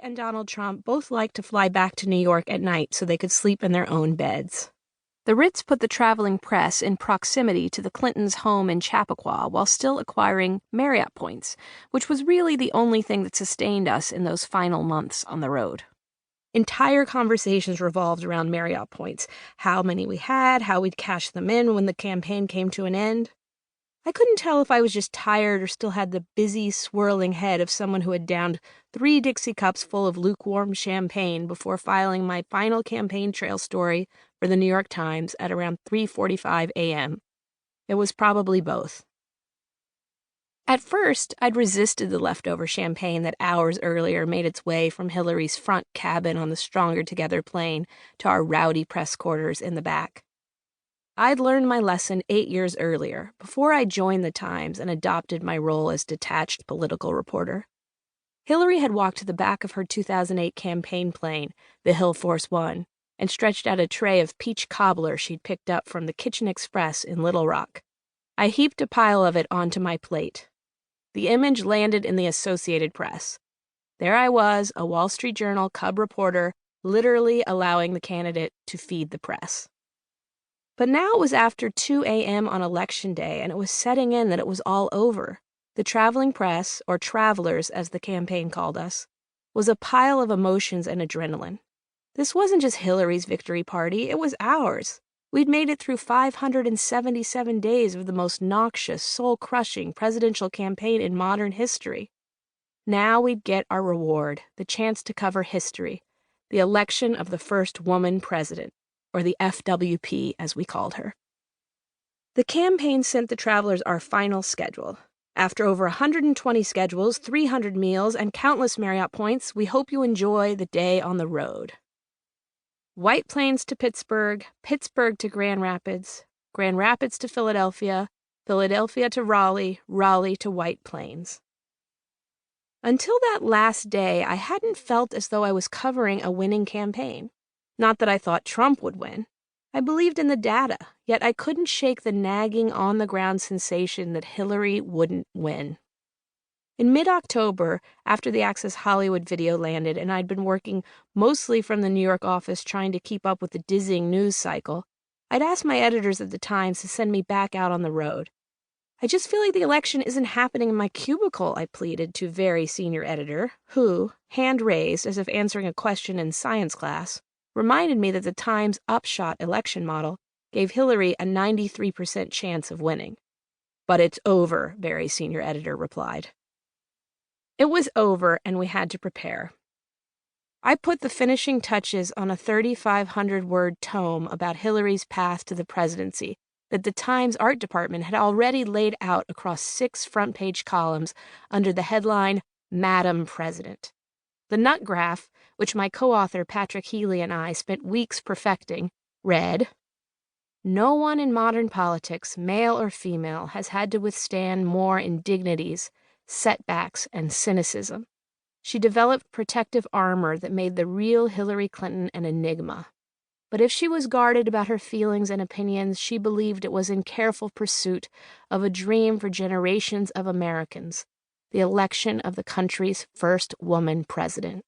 and Donald Trump both liked to fly back to New York at night so they could sleep in their own beds. The Ritz put the traveling press in proximity to the Clintons' home in Chappaqua while still acquiring Marriott points, which was really the only thing that sustained us in those final months on the road. Entire conversations revolved around Marriott points, how many we had, how we'd cash them in when the campaign came to an end. I couldn't tell if I was just tired or still had the busy, swirling head of someone who had downed 3 Dixie cups full of lukewarm champagne before filing my final campaign trail story for the New York Times at around 3:45 a.m. It was probably both. At first, I'd resisted the leftover champagne that hours earlier made its way from Hillary's front cabin on the Stronger Together plane to our rowdy press quarters in the back. I'd learned my lesson 8 years earlier, before I joined the Times and adopted my role as detached political reporter. Hillary had walked to the back of her 2008 campaign plane, the Hill Force One, and stretched out a tray of peach cobbler she'd picked up from the Kitchen Express in Little Rock. I heaped a pile of it onto my plate. The image landed in the Associated Press. There I was, a Wall Street Journal cub reporter, literally allowing the candidate to feed the press. But now it was after 2 a.m. on Election Day, and it was setting in that it was all over. The traveling press, or travelers as the campaign called us, was a pile of emotions and adrenaline. This wasn't just Hillary's victory party, it was ours. We'd made it through 577 days of the most noxious, soul-crushing presidential campaign in modern history. Now we'd get our reward, the chance to cover history, the election of the first woman president, or the FWP as we called her. The campaign sent the travelers our final schedule. After over 120 schedules, 300 meals, and countless Marriott points, we hope you enjoy the day on the road. White Plains to Pittsburgh, Pittsburgh to Grand Rapids to Philadelphia, Philadelphia to Raleigh, Raleigh to White Plains. Until that last day, I hadn't felt as though I was covering a winning campaign. Not that I thought Trump would win. I believed in the data, yet I couldn't shake the nagging on-the-ground sensation that Hillary wouldn't win. In mid-October, after the Access Hollywood video landed and I'd been working mostly from the New York office trying to keep up with the dizzying news cycle, I'd asked my editors at the Times to send me back out on the road. I just feel like the election isn't happening in my cubicle, I pleaded to very senior editor, who, hand raised as if answering a question in science class, reminded me that the Times upshot election model gave Hillary a 93% chance of winning. But it's over, very senior editor replied. It was over, and we had to prepare. I put the finishing touches on a 3,500-word tome about Hillary's path to the presidency that the Times art department had already laid out across 6 front-page columns under the headline, Madam President. The nut graph, which my co-author Patrick Healy and I spent weeks perfecting, read, "No one in modern politics, male or female, has had to withstand more indignities, setbacks, and cynicism. She developed protective armor that made the real Hillary Clinton an enigma. But if she was guarded about her feelings and opinions, she believed it was in careful pursuit of a dream for generations of Americans, the election of the country's first woman president."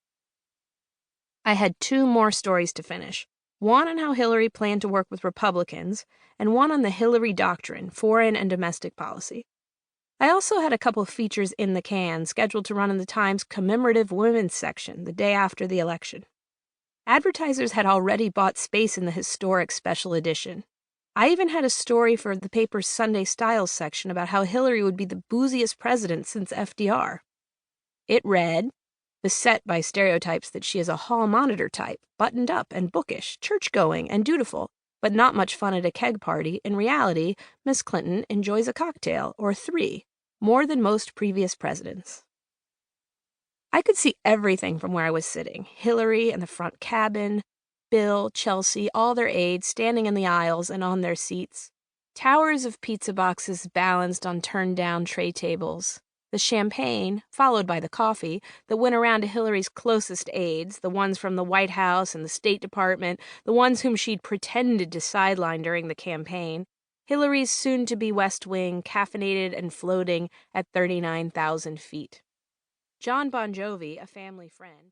I had 2 more stories to finish, one on how Hillary planned to work with Republicans, and one on the Hillary Doctrine, foreign and domestic policy. I also had a couple of features in the can scheduled to run in the Times commemorative women's section the day after the election. Advertisers had already bought space in the historic special edition. I even had a story for the paper's Sunday Styles section about how Hillary would be the booziest president since FDR. It read, beset by stereotypes that she is a hall monitor type, buttoned up and bookish, church-going and dutiful, but not much fun at a keg party. In reality, Miss Clinton enjoys a cocktail, or 3, more than most previous presidents. I could see everything from where I was sitting. Hillary in the front cabin, Bill, Chelsea, all their aides standing in the aisles and on their seats, towers of pizza boxes balanced on turned-down tray tables, the champagne, followed by the coffee, that went around to Hillary's closest aides, the ones from the White House and the State Department, the ones whom she'd pretended to sideline during the campaign, Hillary's soon-to-be West Wing, caffeinated and floating at 39,000 feet. John Bon Jovi, a family friend,